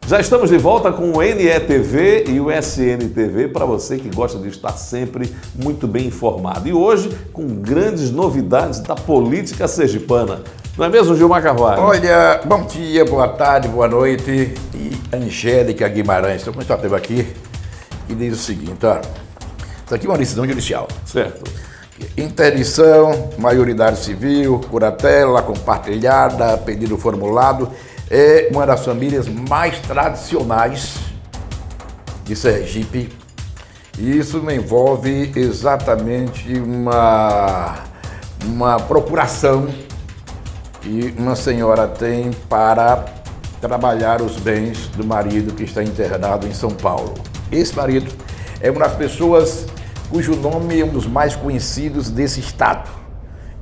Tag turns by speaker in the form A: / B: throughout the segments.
A: Já estamos de volta com o NETV e o SNTV para você que gosta de estar sempre muito bem informado. E hoje com grandes novidades da política sergipana. Não é mesmo, Gilmar Carvalho?
B: Olha, bom dia, boa tarde, boa noite. E Angélica Guimarães, estou com essa teve aqui e diz o seguinte, ó. Isso aqui é uma decisão judicial.
A: Certo.
B: Interdição, maioridade civil, curatela, compartilhada, pedido formulado. É uma das famílias mais tradicionais de Sergipe. E isso envolve exatamente uma procuração que uma senhora tem para trabalhar os bens do marido que está internado em São Paulo. Esse marido é uma das pessoas cujo nome é um dos mais conhecidos desse estado.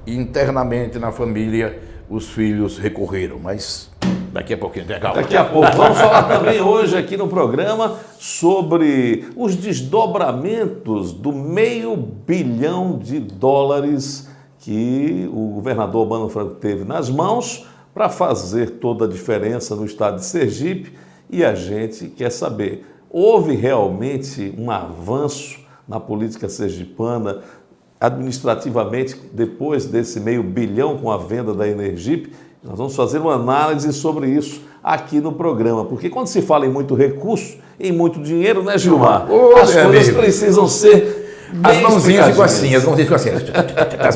B: E internamente na família os filhos recorreram, mas daqui a pouquinho, calma.
A: Daqui a pouco. Vamos falar também hoje aqui no programa sobre os desdobramentos do $500 milhão que o governador Albano Franco teve nas mãos para fazer toda a diferença no estado de Sergipe. E a gente quer saber, houve realmente um avanço na política sergipana administrativamente depois desse $500 milhão com a venda da Energip? Nós vamos fazer uma análise sobre isso aqui no programa, porque quando se fala em muito recurso, em muito dinheiro, né, Gilmar? As coisas precisam ser
B: as mãozinhas ficam assim, as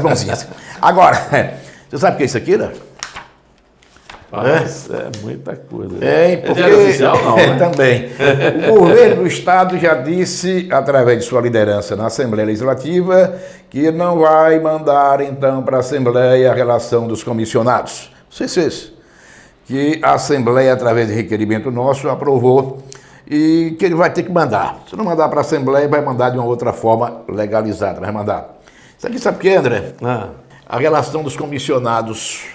B: mãozinhas. Agora, você sabe o que é isso aqui, né?
A: É muita coisa.
B: Porque
A: oficial, não, né?
B: Também. O governo do estado já disse, através de sua liderança na Assembleia Legislativa, que não vai mandar, então, para a Assembleia a relação dos comissionados. Vocês que a Assembleia, através de requerimento nosso, aprovou e que ele vai ter que mandar. Se não mandar para a Assembleia, vai mandar de uma outra forma legalizada, vai mandar. Isso aqui sabe o que, André? A relação dos comissionados,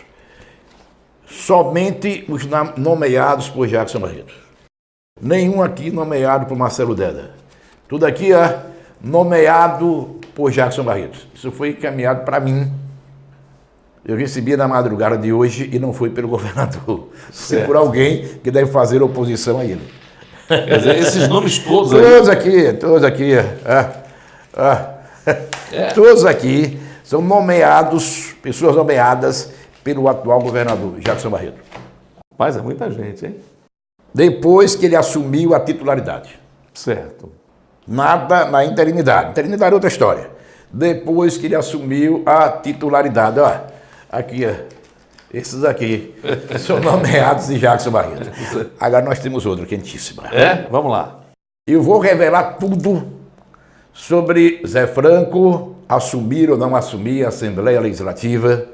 B: somente os nomeados por Jackson Barreto. Nenhum aqui nomeado por Marcelo Deda. Tudo aqui é nomeado por Jackson Barreto. Isso foi encaminhado para mim. Eu recebi na madrugada de hoje e não foi pelo governador. Foi por alguém que deve fazer oposição a ele.
A: Quer dizer, esses nomes todos
B: aí. Todos aqui. Todos aqui são nomeados, pessoas nomeadas pelo atual governador, Jackson Barreto.
A: Rapaz, é muita gente, hein?
B: Depois que ele assumiu a titularidade.
A: Certo.
B: Nada na interinidade. Interinidade é outra história. Depois que ele assumiu a titularidade, ó, aqui, ó. Esses aqui são nomeados de Jackson Barreto. Agora nós temos outra quentíssima.
A: Vamos lá.
B: Eu vou revelar tudo sobre Zé Franco assumir ou não assumir a Assembleia Legislativa,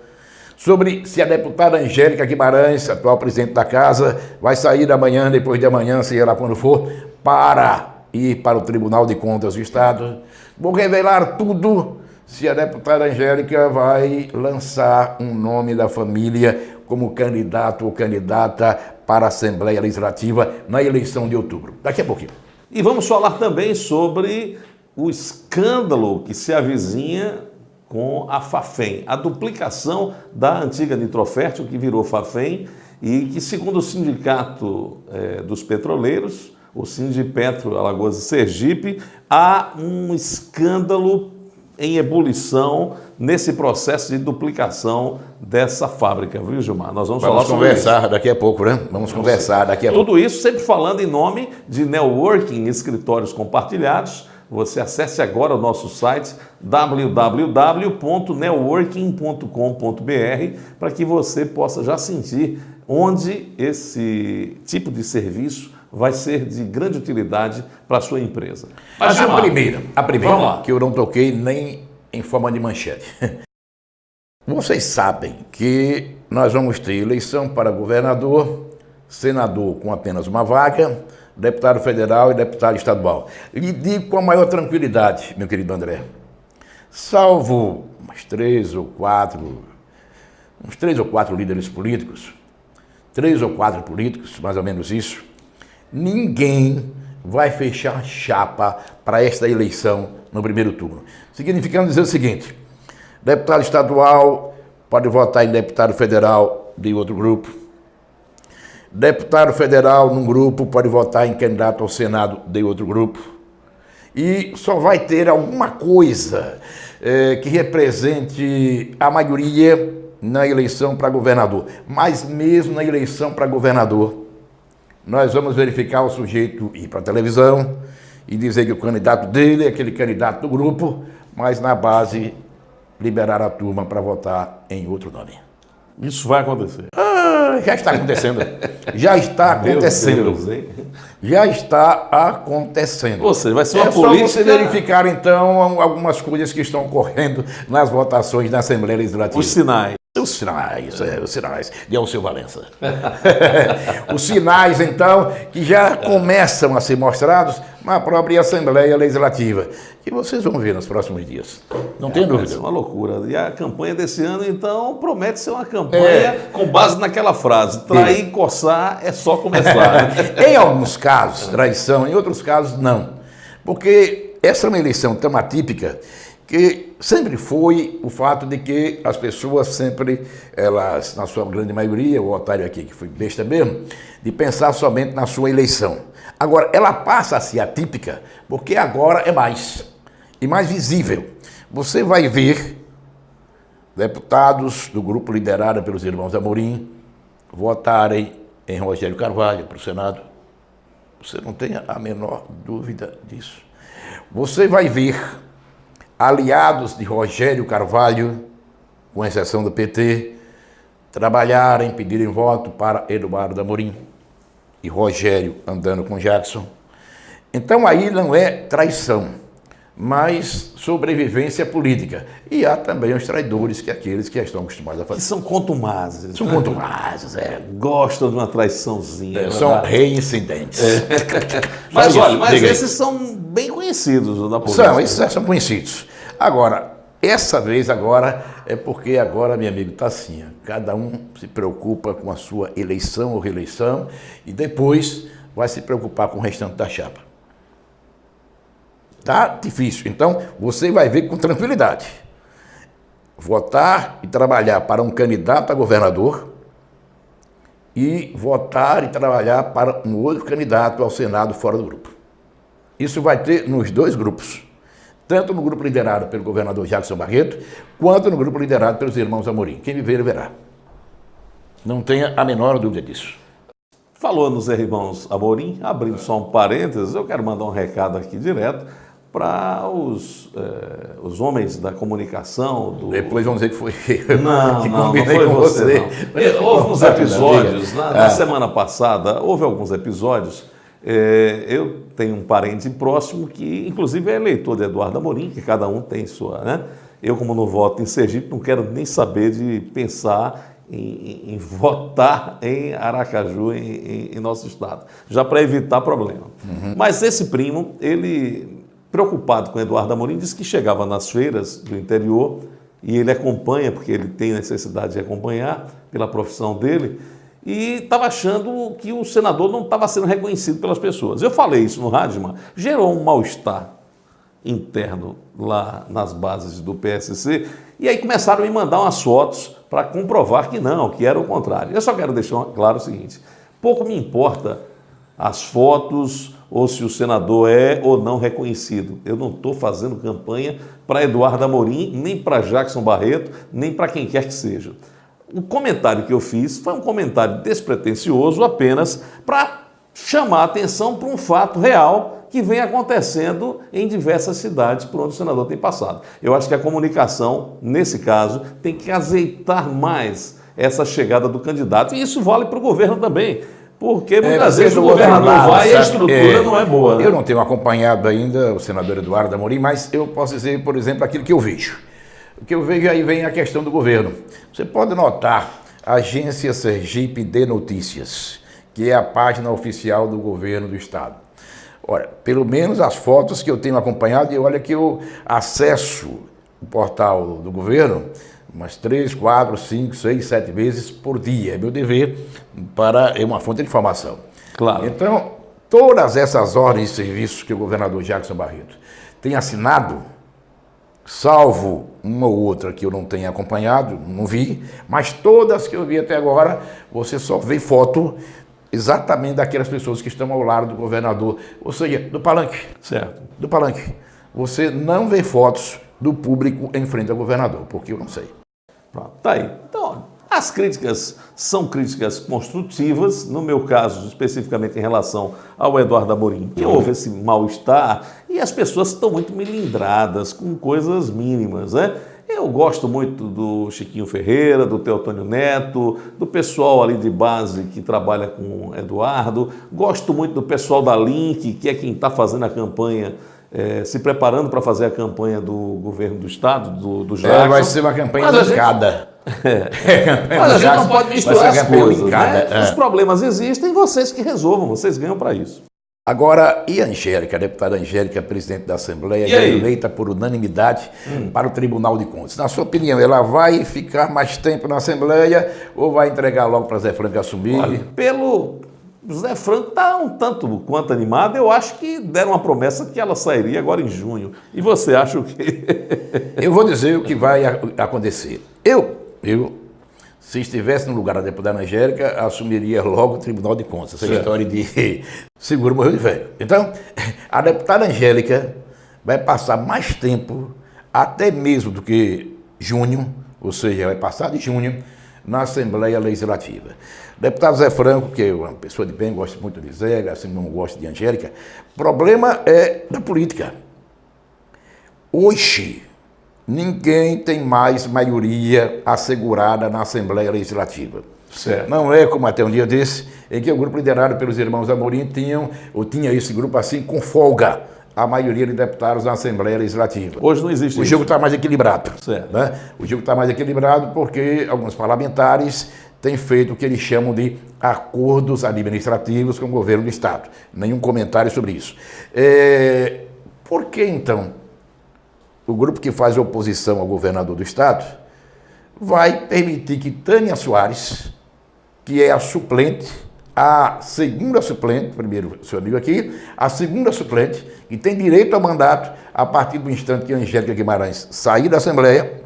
B: sobre se a deputada Angélica Guimarães, atual presidente da casa, vai sair amanhã, depois de amanhã, seja lá quando for, para ir para o Tribunal de Contas do Estado. Vou revelar tudo se a deputada Angélica vai lançar um nome da família como candidato ou candidata para a Assembleia Legislativa na eleição de outubro. Daqui a pouquinho.
A: E vamos falar também sobre o escândalo que se avizinha com a Fafem, a duplicação da antiga Nitrofértil, que virou Fafem, e que, segundo o Sindicato dos Petroleiros, o Sindipetro Alagoas e Sergipe, há um escândalo em ebulição nesse processo de duplicação dessa fábrica, viu, Gilmar? Nós vamos falar sobre
B: conversar daqui a pouco, né? Vamos conversar daqui a pouco.
A: Tudo isso sempre falando em nome de Networking Escritórios Compartilhados. Você acesse agora o nosso site www.networking.com.br para que você possa já sentir onde esse tipo de serviço vai ser de grande utilidade para a sua empresa.
B: Mas a primeira que eu não toquei nem em forma de manchete. Vocês sabem que nós vamos ter eleição para governador, senador com apenas uma vaga, deputado federal e deputado estadual. Lhe digo com a maior tranquilidade, meu querido André, salvo uns três ou quatro líderes políticos, 3 ou 4 políticos, mais ou menos isso, ninguém vai fechar chapa para esta eleição no primeiro turno. Significando dizer o seguinte: deputado estadual pode votar em deputado federal de outro grupo, Deputado federal num grupo pode votar em candidato ao Senado de outro grupo. E só vai ter alguma coisa que represente a maioria na eleição para governador. Mas mesmo na eleição para governador, nós vamos verificar o sujeito ir para a televisão e dizer que o candidato dele é aquele candidato do grupo, mas na base liberar a turma para votar em outro nome.
A: Isso vai acontecer.
B: Já está acontecendo. Já está acontecendo.
A: Deus, hein?
B: Já está acontecendo.
A: Ou seja, vai ser uma
B: só
A: política...
B: você verificar, então, algumas coisas que estão ocorrendo nas votações da Assembleia Legislativa.
A: Os sinais.
B: Os sinais de Alceu Valença. Os sinais, então, que já começam a ser mostrados na própria Assembleia Legislativa, que vocês vão ver nos próximos dias. Não tem dúvida.
A: É uma loucura. E a campanha desse ano, então, promete ser uma campanha com base naquela frase: trair e coçar é só começar.
B: Em alguns casos, traição, em outros casos, não. Porque essa é uma eleição tão atípica que sempre foi o fato de que as pessoas sempre, elas, na sua grande maioria, o otário aqui que foi besta mesmo, de pensar somente na sua eleição. Agora, ela passa a ser atípica porque agora é mais, e mais visível. Você vai ver deputados do grupo liderado pelos irmãos Amorim votarem em Rogério Carvalho para o Senado. Você não tenha a menor dúvida disso. Você vai ver aliados de Rogério Carvalho, com exceção do PT, trabalharem, pedirem voto para Eduardo Amorim e Rogério andando com Jackson. Então aí não é traição, mas sobrevivência política. E há também os traidores, que aqueles que estão acostumados a fazer.
A: Que são contumazes.
B: São contumazes,
A: Gostam de uma traiçãozinha.
B: São reincidentes.
A: Mas olha, esses são bem conhecidos da política.
B: Esses são conhecidos. Agora, essa vez agora, é porque agora, meu amigo, está assim, cada um se preocupa com a sua eleição ou reeleição e depois vai se preocupar com o restante da chapa. Tá difícil. Então, você vai ver com tranquilidade. Votar e trabalhar para um candidato a governador e votar e trabalhar para um outro candidato ao Senado fora do grupo. Isso vai ter nos dois grupos. Tanto no grupo liderado pelo governador Jackson Barreto, quanto no grupo liderado pelos irmãos Amorim. Quem me ver, verá. Não tenha a menor dúvida disso.
A: Falou nos irmãos Amorim, abrindo só um parênteses, eu quero mandar um recado aqui direto para os homens da comunicação.
B: Depois vão dizer que foi
A: eu. Não foi você. Não. Houve uns episódios, na semana passada, houve alguns episódios. Eu tenho um parente próximo que, inclusive, é eleitor de Eduardo Amorim, que cada um tem sua, né? Eu, como não voto em Sergipe, não quero nem saber de pensar em votar em Aracaju, em nosso estado, já para evitar problema. Uhum. Mas esse primo, ele, preocupado com Eduardo Amorim, disse que chegava nas feiras do interior e ele acompanha, porque ele tem necessidade de acompanhar pela profissão dele, e estava achando que o senador não estava sendo reconhecido pelas pessoas. Eu falei isso no rádio, mas gerou um mal-estar interno lá nas bases do PSC, e aí começaram a me mandar umas fotos para comprovar que não, que era o contrário. Eu só quero deixar claro o seguinte: pouco me importa as fotos ou se o senador é ou não reconhecido. Eu não estou fazendo campanha para Eduardo Amorim, nem para Jackson Barreto, nem para quem quer que seja. O comentário que eu fiz foi um comentário despretensioso apenas para chamar a atenção para um fato real que vem acontecendo em diversas cidades por onde o senador tem passado. Eu acho que a comunicação, nesse caso, tem que azeitar mais essa chegada do candidato, e isso vale para o governo também, porque muitas vezes o governador vai e a estrutura não é boa. Né?
B: Eu não tenho acompanhado ainda o senador Eduardo Amorim, mas eu posso dizer, por exemplo, aquilo que eu vejo. O que eu vejo aí vem a questão do governo. Você pode notar a Agência Sergipe de Notícias, que é a página oficial do governo do estado. Olha, pelo menos as fotos que eu tenho acompanhado, e olha que eu acesso o portal do governo umas 3, 4, 5, 6, 7 vezes por dia. É meu dever para uma fonte de informação.
A: Claro.
B: Então, todas essas ordens de serviços que o governador Jackson Barreto tem assinado, salvo uma ou outra que eu não tenha acompanhado, não vi, mas todas que eu vi até agora, você só vê foto exatamente daquelas pessoas que estão ao lado do governador, ou seja, do palanque.
A: Certo.
B: Do palanque. Você não vê fotos do público em frente ao governador, porque eu não sei.
A: Pronto, tá aí. Então, as críticas são críticas construtivas, no meu caso, especificamente em relação ao Eduardo Amorim, que houve esse mal-estar e as pessoas estão muito melindradas com coisas mínimas, né? Eu gosto muito do Chiquinho Ferreira, do Teotônio Neto, do pessoal ali de base que trabalha com o Eduardo, gosto muito do pessoal da Link, que é quem está fazendo a campanha, se preparando para fazer a campanha do governo do estado, do Jackson.
B: Vai ser uma campanha linkada.
A: Mas a gente não pode misturar as coisas, né? Os problemas existem, vocês que resolvam, vocês ganham para isso.
B: Agora, e a Angélica, a deputada Angélica, presidente da Assembleia, já eleita por unanimidade para o Tribunal de Contas. Na sua opinião, ela vai ficar mais tempo na Assembleia ou vai entregar logo para Zé Franco assumir?
A: Olha, pelo Zé Franco está um tanto quanto animado, eu acho que deram uma promessa que ela sairia agora em junho. E você acha o quê?
B: Eu vou dizer o que vai acontecer. Eu, se estivesse no lugar da deputada Angélica, assumiria logo o Tribunal de Contas. Essa história de seguro morreu de velho. Então, a deputada Angélica vai passar mais tempo, até mesmo do que junho, ou seja, vai passar de junho, na Assembleia Legislativa. O deputado Zé Franco, que é uma pessoa de bem, gosta muito de Zé, assim não gosta de Angélica, o problema é da política. Hoje, ninguém tem mais maioria assegurada na Assembleia Legislativa.
A: Certo.
B: Não é como até um dia desse, em que o grupo liderado pelos irmãos Amorim tinha esse grupo assim com folga, a maioria de deputados na Assembleia Legislativa.
A: Hoje não existe
B: isso. O jogo está mais equilibrado.
A: Certo.
B: Né? O jogo está mais equilibrado porque alguns parlamentares têm feito o que eles chamam de acordos administrativos com o governo do Estado. Nenhum comentário sobre isso. Por que, então, o grupo que faz oposição ao governador do Estado vai permitir que Tânia Soares, que é a suplente, a segunda suplente, primeiro seu amigo aqui, a segunda suplente, que tem direito ao mandato a partir do instante que a Angélica Guimarães sair da Assembleia,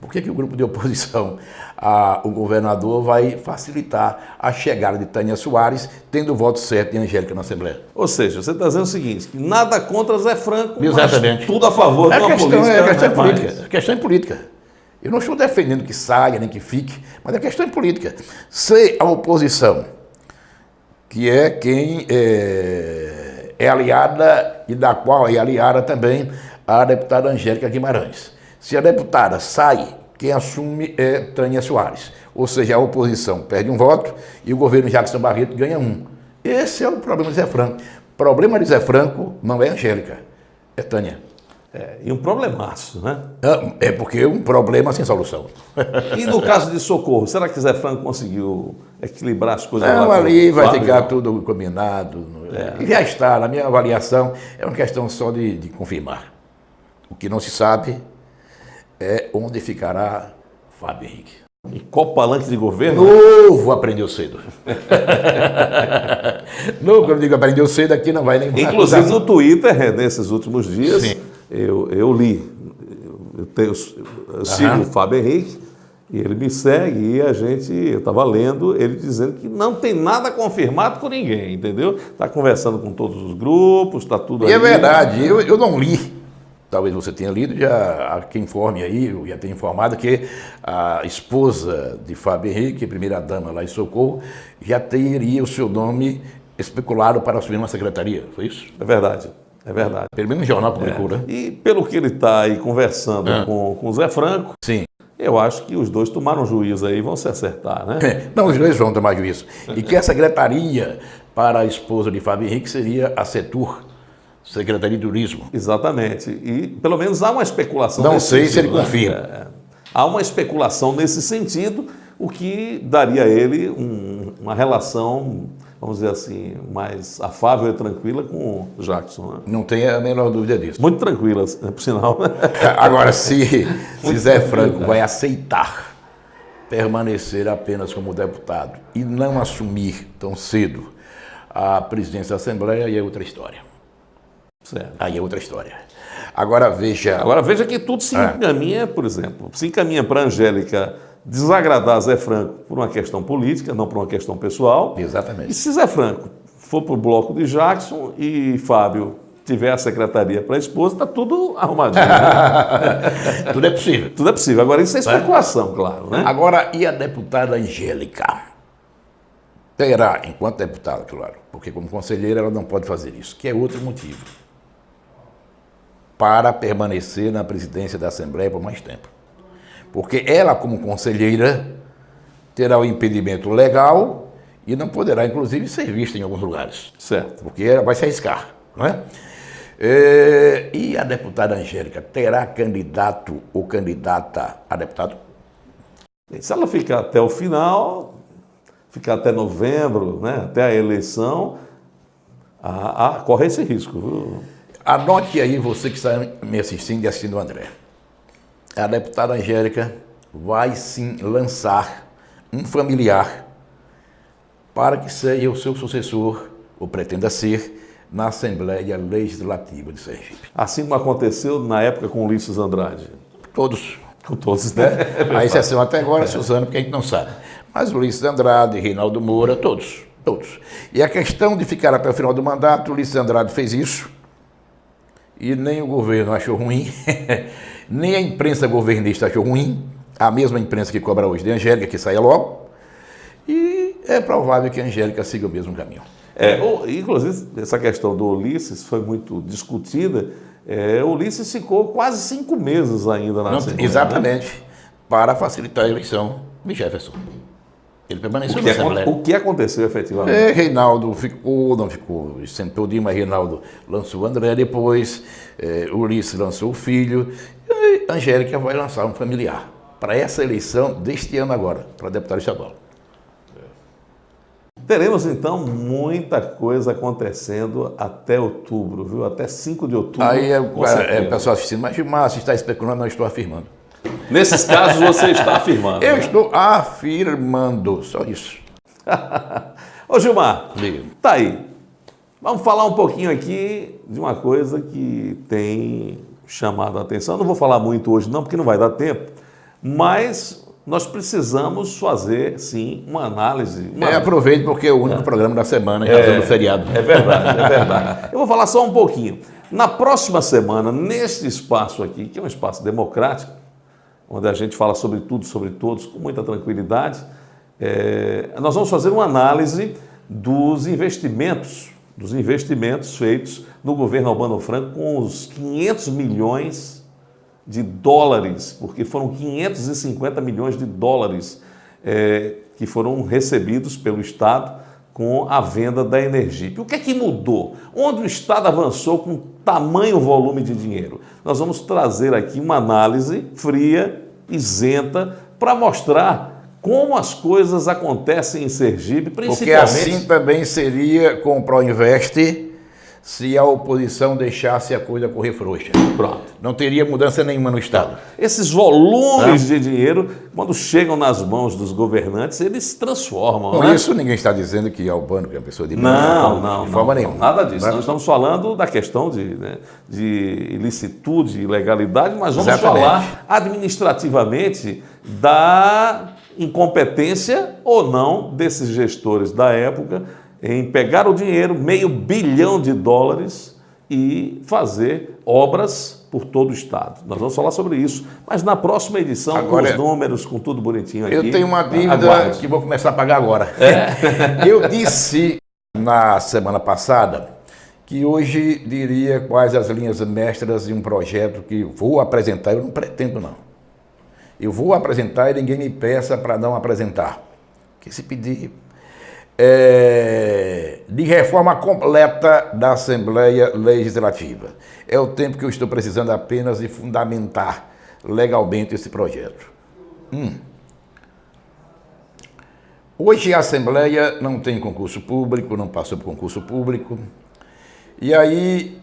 B: por que o grupo de oposição ao governador vai facilitar a chegada de Tânia Soares, tendo o voto certo de Angélica na Assembleia?
A: Ou seja, você está dizendo o seguinte, que nada contra Zé Franco,
B: exatamente,
A: mas tudo a favor de uma política.
B: É questão política. A questão é política. Eu não estou defendendo que saia, nem que fique, mas a questão é política. Se a oposição, que é quem é aliada e da qual é aliada também a deputada Angélica Guimarães. Se a deputada sai, quem assume é Tânia Soares. Ou seja, a oposição perde um voto e o governo Jackson Barreto ganha um. Esse é o problema de Zé Franco. O problema de Zé Franco não é Angélica, é Tânia.
A: E um problemaço, né?
B: É porque é um problema sem solução.
A: E no caso de Socorro, será que Zé Franco conseguiu equilibrar as coisas?
B: Não, ali vai ficar tudo combinado. E já está, na minha avaliação, é uma questão só de confirmar. O que não se sabe é onde ficará Fábio Henrique.
A: E qual palanque de governo?
B: Novo aprendeu cedo. Quando eu digo aprendeu cedo, aqui não vai nem...
A: Inclusive no Twitter, nesses últimos dias, eu li, eu sigo o Fábio Henrique, e ele me segue, e eu estava lendo ele dizendo que não tem nada confirmado com ninguém, entendeu? Está conversando com todos os grupos, está tudo aí.
B: E é verdade, eu não li. Talvez você tenha lido, já quem informe aí, eu já tenho informado que a esposa de Fábio Henrique, primeira-dama lá em Socorro, já teria o seu nome especulado para assumir uma secretaria, foi isso?
A: É verdade, é verdade.
B: Pelo menos o jornal publicou, né?
A: E pelo que ele está aí conversando com o Zé Franco,
B: sim,
A: eu acho que os dois tomaram juízo aí, vão se acertar, né?
B: Não, os dois vão tomar juízo. E que a secretaria para a esposa de Fábio Henrique seria a Setur, Secretaria de Turismo.
A: Exatamente. E pelo menos há uma especulação
B: não
A: nesse
B: sei
A: sentido,
B: se ele
A: né?
B: confia.
A: Há uma especulação nesse sentido, o que daria a ele uma relação, vamos dizer assim, mais afável e tranquila com o Jackson. Né?
B: Não tenha a menor dúvida disso.
A: Muito tranquila, por sinal.
B: Agora, se Zé Franco vai aceitar permanecer apenas como deputado e não assumir tão cedo a presidência da Assembleia, aí é outra história.
A: Certo.
B: Aí é outra história. Agora veja
A: que tudo se encaminha, por exemplo, se encaminha para a Angélica desagradar Zé Franco por uma questão política, não por uma questão pessoal.
B: Exatamente.
A: E se Zé Franco for para o bloco de Jackson e Fábio tiver a secretaria para a esposa, está tudo arrumadinho. Né?
B: Tudo é possível.
A: Tudo é possível. Agora, isso é especulação, claro. Né?
B: Agora, e a deputada Angélica? Terá, enquanto deputada, claro, porque como conselheira ela não pode fazer isso, que é outro motivo para permanecer na presidência da Assembleia por mais tempo. Porque ela, como conselheira, terá o impedimento legal e não poderá, inclusive, ser vista em alguns lugares.
A: Certo.
B: Porque ela vai se arriscar, não é? E a deputada Angélica terá candidato ou candidata a deputado?
A: Se ela ficar até o final, ficar até novembro, né, até a eleição, corre esse risco. Viu?
B: Anote aí, você que está me assistindo e assistindo o André. A deputada Angélica vai sim lançar um familiar para que seja o seu sucessor, ou pretenda ser, na Assembleia Legislativa de Sergipe.
A: Assim como aconteceu na época com Ulisses Andrade.
B: Todos.
A: Com todos, né?
B: A exceção até agora é Suzano, porque a gente não sabe. Mas Ulisses Andrade, Reinaldo Moura, todos. E a questão de ficar até o final do mandato, Ulisses Andrade fez isso, e nem o governo achou ruim, nem a imprensa governista achou ruim, a mesma imprensa que cobra hoje de Angélica, que saia logo, e é provável que a Angélica siga o mesmo caminho.
A: Inclusive, essa questão do Ulisses foi muito discutida. O Ulisses ficou quase 5 meses ainda na Assembleia.
B: Exatamente, né? Para facilitar a eleição de Jefferson. Ele permaneceu na Assembleia.
A: O que aconteceu efetivamente?
B: Reinaldo não ficou sentou mas Reinaldo lançou o André depois, Ulisses lançou o filho, e Angélica vai lançar um familiar para essa eleição deste ano agora, para deputado estadual.
A: Teremos, então, muita coisa acontecendo até outubro, viu? Até 5 de outubro.
B: Aí o pessoal assistindo, mas Gilmar, se está especulando, não estou afirmando.
A: Nesses casos, você está afirmando.
B: Eu estou afirmando, só isso.
A: Ô Gilmar, tá aí. Vamos falar um pouquinho aqui de uma coisa que tem chamado a atenção. Não vou falar muito hoje não, porque não vai dar tempo, mas nós precisamos fazer, sim, uma análise.
B: Aproveite, porque é o único programa da semana, já do feriado.
A: É verdade, é verdade. Eu vou falar só um pouquinho. Na próxima semana, neste espaço aqui, que é um espaço democrático, onde a gente fala sobre tudo, sobre todos, com muita tranquilidade, nós vamos fazer uma análise dos investimentos feitos no governo Albano Franco com os 500 milhões de dólares, porque foram 550 milhões de dólares que foram recebidos pelo Estado com a venda da Energip. O que é que mudou? Onde o Estado avançou com tamanho volume de dinheiro? Nós vamos trazer aqui uma análise fria, isenta, para mostrar como as coisas acontecem em Sergipe, principalmente...
B: Porque assim também seria com o Proinvest, se a oposição deixasse a coisa correr frouxa.
A: Pronto.
B: Não teria mudança nenhuma no Estado.
A: Esses volumes de dinheiro, quando chegam nas mãos dos governantes, eles se transformam.
B: Com isso, ninguém está dizendo que Albano, que é uma pessoa de forma nenhuma.
A: Nada disso. Nós estamos falando da questão de ilicitude, ilegalidade, mas vamos falar administrativamente da incompetência ou não desses gestores da época em pegar o dinheiro, $500 bilhão, e fazer obras por todo o Estado. Nós vamos falar sobre isso, mas na próxima edição, agora, com os números, com tudo bonitinho aqui.
B: Eu tenho uma dívida que vou começar a pagar agora. Eu disse na semana passada que hoje diria quais as linhas mestras de um projeto que vou apresentar. Eu não pretendo, não. Eu vou apresentar e ninguém me peça para não apresentar. Que se pedir... de reforma completa da Assembleia Legislativa. É o tempo que eu estou precisando apenas de fundamentar legalmente esse projeto. Hoje a Assembleia não tem concurso público, não passou por concurso público. E aí,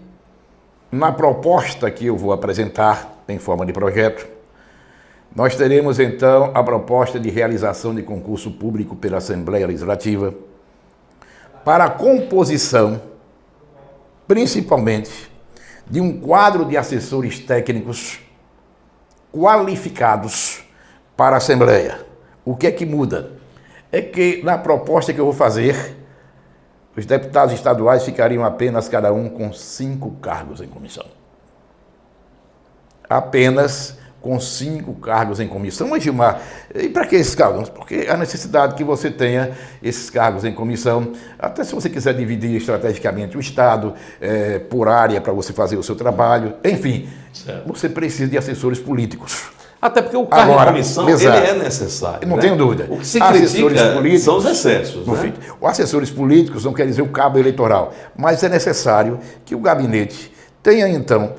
B: na proposta que eu vou apresentar, em forma de projeto, nós teremos, então, a proposta de realização de concurso público pela Assembleia Legislativa para a composição, principalmente, de um quadro de assessores técnicos qualificados para a Assembleia. O que é que muda? É que na proposta que eu vou fazer, os deputados estaduais ficariam apenas cada um com 5 cargos em comissão. Apenas com 5 cargos em comissão. Mas, Gilmar, e para que esses cargos? Porque a necessidade que você tenha esses cargos em comissão, até se você quiser dividir estrategicamente o Estado por área para você fazer o seu trabalho, enfim, você precisa de assessores políticos.
A: Até porque o cargo de comissão ele é necessário.
B: Não tenho dúvida.
A: O que se critica são os excessos. Né?
B: Os assessores políticos não quer dizer o cabo eleitoral, mas é necessário que o gabinete tenha, então,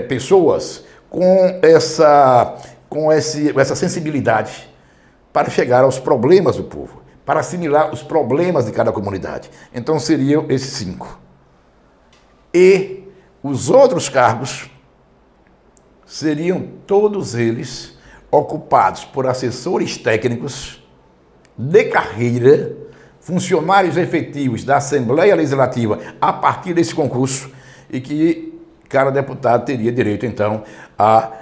B: pessoas com essa sensibilidade para chegar aos problemas do povo, para assimilar os problemas de cada comunidade. Então seriam esses 5. E os outros cargos seriam todos eles ocupados por assessores técnicos de carreira, funcionários efetivos da Assembleia Legislativa a partir desse concurso, e que cada deputado teria direito, então, a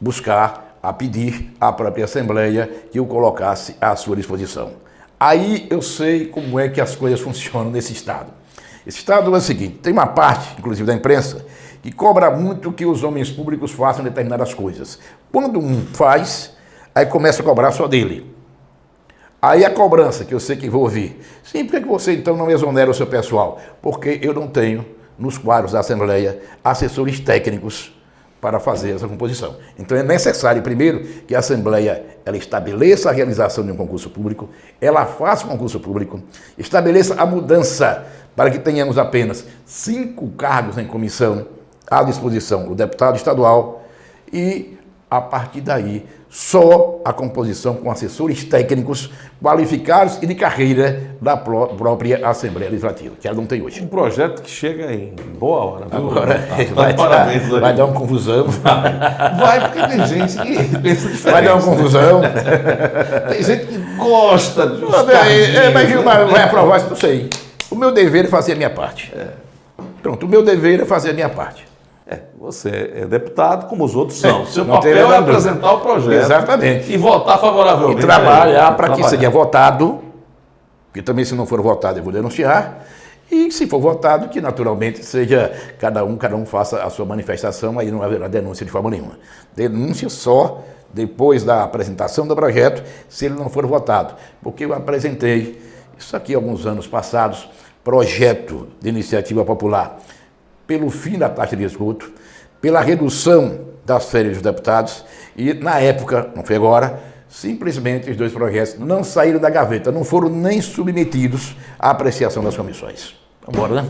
B: buscar, a pedir à própria Assembleia que o colocasse à sua disposição. Aí eu sei como é que as coisas funcionam nesse Estado. Esse Estado é o seguinte, tem uma parte, inclusive da imprensa, que cobra muito que os homens públicos façam determinadas coisas. Quando um faz, aí começa a cobrar só dele. Aí a cobrança, que eu sei que vou ouvir, sim, por que você então não exonera o seu pessoal? Porque eu não tenho, nos quadros da Assembleia, assessores técnicos para fazer essa composição. Então é necessário, primeiro, que a Assembleia ela estabeleça a realização de um concurso público, ela faça um concurso público, estabeleça a mudança para que tenhamos apenas 5 cargos em comissão à disposição do deputado estadual e, a partir daí, só a composição com assessores técnicos qualificados e de carreira da própria Assembleia Legislativa, que ela não tem hoje.
A: Um projeto que chega em boa hora. Viu?
B: Agora vai dar uma confusão.
A: Vai, porque tem gente que pensa diferente.
B: Vai dar uma confusão.
A: Tem gente que gosta de
B: mas Gilmar vai aprovar isso, não sei. O meu dever é fazer a minha parte. Pronto, o meu dever é fazer a minha parte.
A: Você é deputado como os outros são. Seu papel é apresentar o projeto.
B: Exatamente.
A: E votar favoravelmente.
B: E trabalhar para que seja votado, porque também se não for votado eu vou denunciar, e se for votado, que naturalmente seja cada um faça a sua manifestação, aí não haverá denúncia de forma nenhuma. Denúncia só depois da apresentação do projeto, se ele não for votado. Porque eu apresentei, isso aqui alguns anos passados, projeto de iniciativa popular pelo fim da taxa de esgoto, pela redução das férias dos deputados, e na época, não foi agora, simplesmente os 2 projetos não saíram da gaveta, não foram nem submetidos à apreciação das comissões. Vamos embora, né?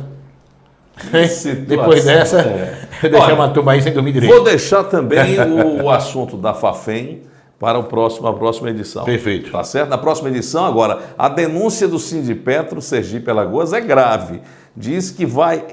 B: Depois dessa, deixar uma turma aí sem dormir direito.
A: Vou deixar também o assunto da Fafem para a próxima edição.
B: Perfeito.
A: Tá certo? Na próxima edição, agora, a denúncia do Sindipetro Sergipe Alagoas é grave. Diz que vai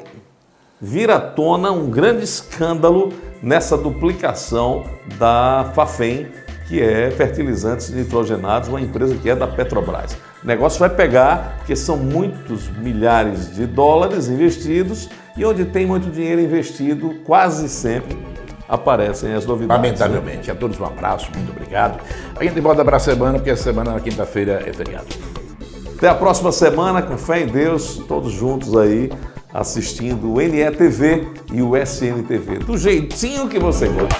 A: vir à tona um grande escândalo nessa duplicação da Fafem, que é fertilizantes nitrogenados, uma empresa que é da Petrobras. O negócio vai pegar, porque são muitos milhares de dólares investidos, e onde tem muito dinheiro investido, quase sempre aparecem as novidades.
B: Lamentavelmente. A todos um abraço, muito obrigado. A gente volta para a semana, porque a semana na quinta-feira é feriado.
A: Até a próxima semana, com fé em Deus, todos juntos aí, assistindo o NETV e o SNTV, do jeitinho que você gosta.